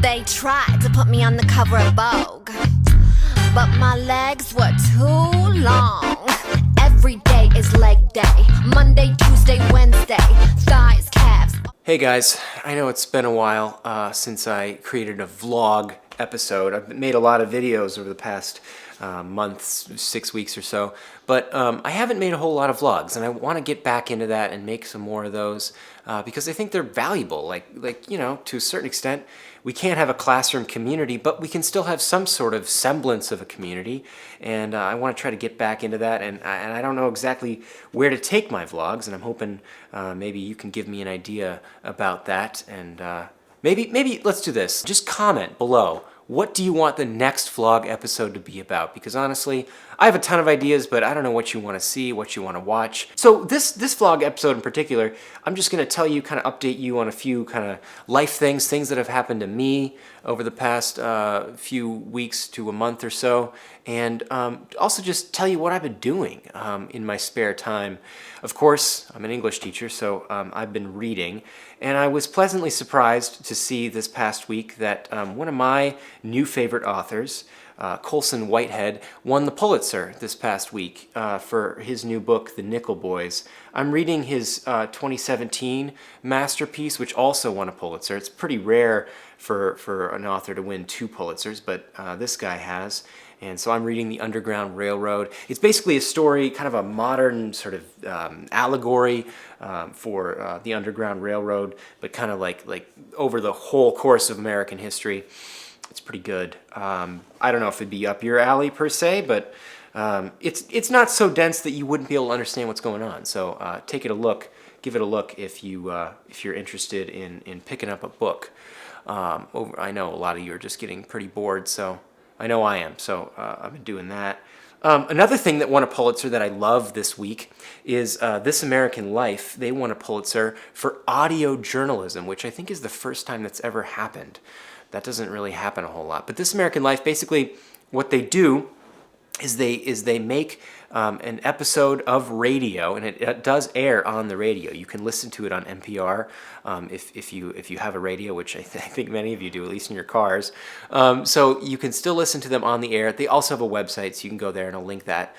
They tried to put me on the cover of Vogue, but my legs were too long. Every day is leg day. Monday, Tuesday, Wednesday. Thighs, calves. Hey guys, I know it's been a while since I created a vlog episode. I've made a lot of videos over the past months, 6 weeks or so, but I haven't made a whole lot of vlogs, and I want to get back into that and make some more of those because I think they're valuable. Like you know, to a certain extent, we can't have a classroom community, but we can still have some sort of semblance of a community, and I want to try to get back into that, and I don't know exactly where to take my vlogs, and I'm hoping maybe you can give me an idea about that, and maybe let's do this. Just comment below. What do you want the next vlog episode to be about? Because honestly, I have a ton of ideas, but I don't know what you want to see, what you want to watch. So this vlog episode in particular, I'm just going to tell you, kind of update you on a few kind of life things that have happened to me over the past few weeks to a month or so, and also just tell you what I've been doing in my spare time. Of course, I'm an English teacher, so I've been reading, and I was pleasantly surprised to see this past week that one of my new favorite authors, Colson Whitehead, won the Pulitzer this past week for his new book, The Nickel Boys. I'm reading his 2017 masterpiece, which also won a Pulitzer. It's pretty rare for an author to win 2 Pulitzers, but this guy has. And so I'm reading The Underground Railroad. It's basically a story, kind of a modern sort of allegory for the Underground Railroad, but kind of like over the whole course of American history. It's pretty good. I don't know if it'd be up your alley per se, but it's not so dense that you wouldn't be able to understand what's going on. So take it a look, give it a look if you're interested in picking up a book. I know a lot of you are just getting pretty bored, so I know I am. So I've been doing that. Another thing that won a Pulitzer that I love this week is This American Life. They won a Pulitzer for audio journalism, which I think is the first time that's ever happened. That doesn't really happen a whole lot. But This American Life, basically what they do is they make an episode of radio, and it does air on the radio. You can listen to it on NPR if you have a radio, which I think many of you do, at least in your cars. So you can still listen to them on the air. They also have a website, so you can go there, and I'll link that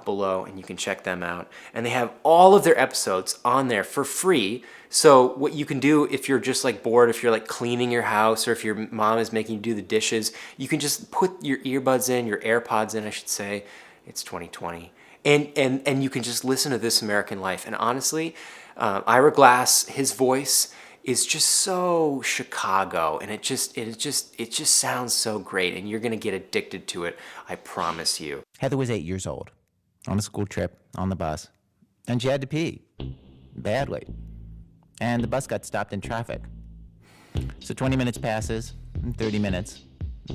below, and you can check them out. And they have all of their episodes on there for free. So what you can do if you're just like bored, if you're like cleaning your house, or if your mom is making you do the dishes, you can just put your earbuds in, your AirPods in, I should say. It's 2020. And you can just listen to This American Life. And honestly, Ira Glass, his voice is just so Chicago, and it just sounds so great, and you're gonna get addicted to it, I promise you. Heather was 8 years old, on a school trip, on the bus, and she had to pee, badly. And the bus got stopped in traffic. So 20 minutes passes, 30 minutes,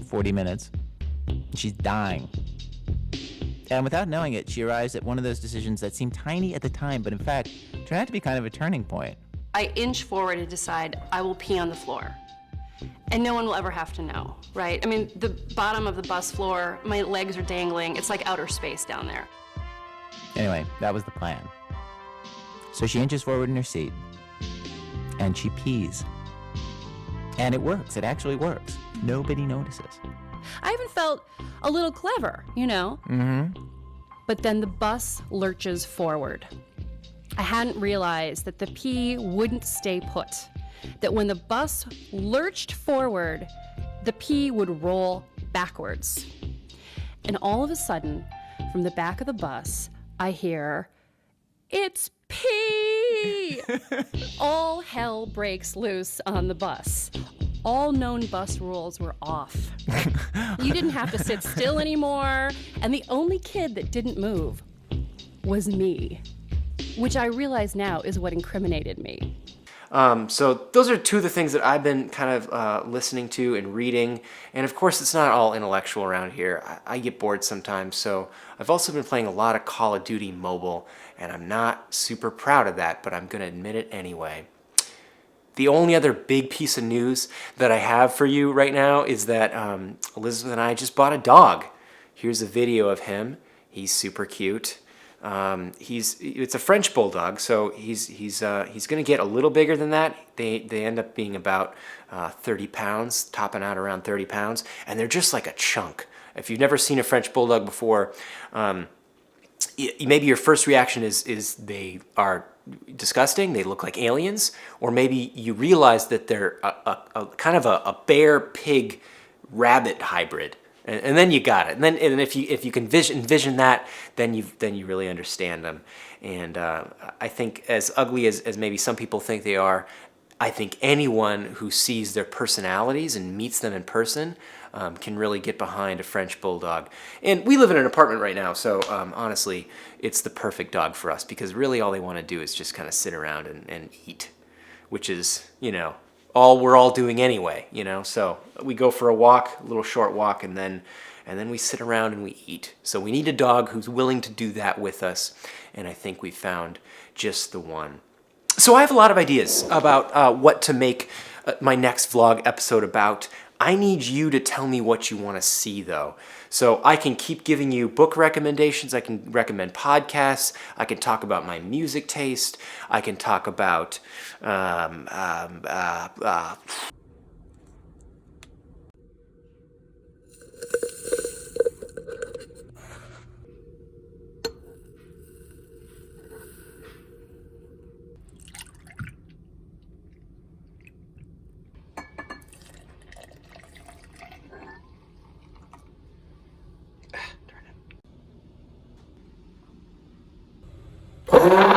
40 minutes, and she's dying. And without knowing it, she arrives at one of those decisions that seemed tiny at the time, but in fact, turned out to be kind of a turning point. I inch forward and decide I will pee on the floor. And no one will ever have to know, right? I mean, the bottom of the bus floor, my legs are dangling. It's like outer space down there. Anyway, that was the plan. So she inches forward in her seat, and she pees. And it works. It actually works. Nobody notices. I even felt a little clever, you know? Mm-hmm. But then the bus lurches forward. I hadn't realized that the pee wouldn't stay put. That when the bus lurched forward, the pee would roll backwards. And all of a sudden, from the back of the bus, I hear, "It's pee!" All hell breaks loose on the bus. All known bus rules were off. You didn't have to sit still anymore, and the only kid that didn't move was me, which I realize now is what incriminated me. So those are two of the things that I've been kind of listening to and reading. And of course, it's not all intellectual around here. I get bored sometimes. So I've also been playing a lot of Call of Duty Mobile, and I'm not super proud of that, but I'm going to admit it anyway. The only other big piece of news that I have for you right now is that Elizabeth and I just bought a dog. Here's a video of him. He's super cute. It's a French bulldog, so he's going to get a little bigger than that. They end up being about 30 pounds, topping out around 30 pounds, and they're just like a chunk. If you've never seen a French bulldog before, maybe your first reaction is they are disgusting, they look like aliens, or maybe you realize that they're a kind of a bear pig rabbit hybrid. And then you got it. And then if you can envision that, then you really understand them. And I think as ugly as maybe some people think they are, I think anyone who sees their personalities and meets them in person can really get behind a French bulldog. And we live in an apartment right now, so honestly, it's the perfect dog for us because really all they want to do is just kind of sit around and eat, which is, all we're all doing anyway, So we go for a walk, a little short walk, and then we sit around and we eat. So we need a dog who's willing to do that with us, and I think we found just the one. So I have a lot of ideas about what to make my next vlog episode about. I need you to tell me what you want to see, though. So I can keep giving you book recommendations. I can recommend podcasts. I can talk about my music taste. I can talk about Turn it.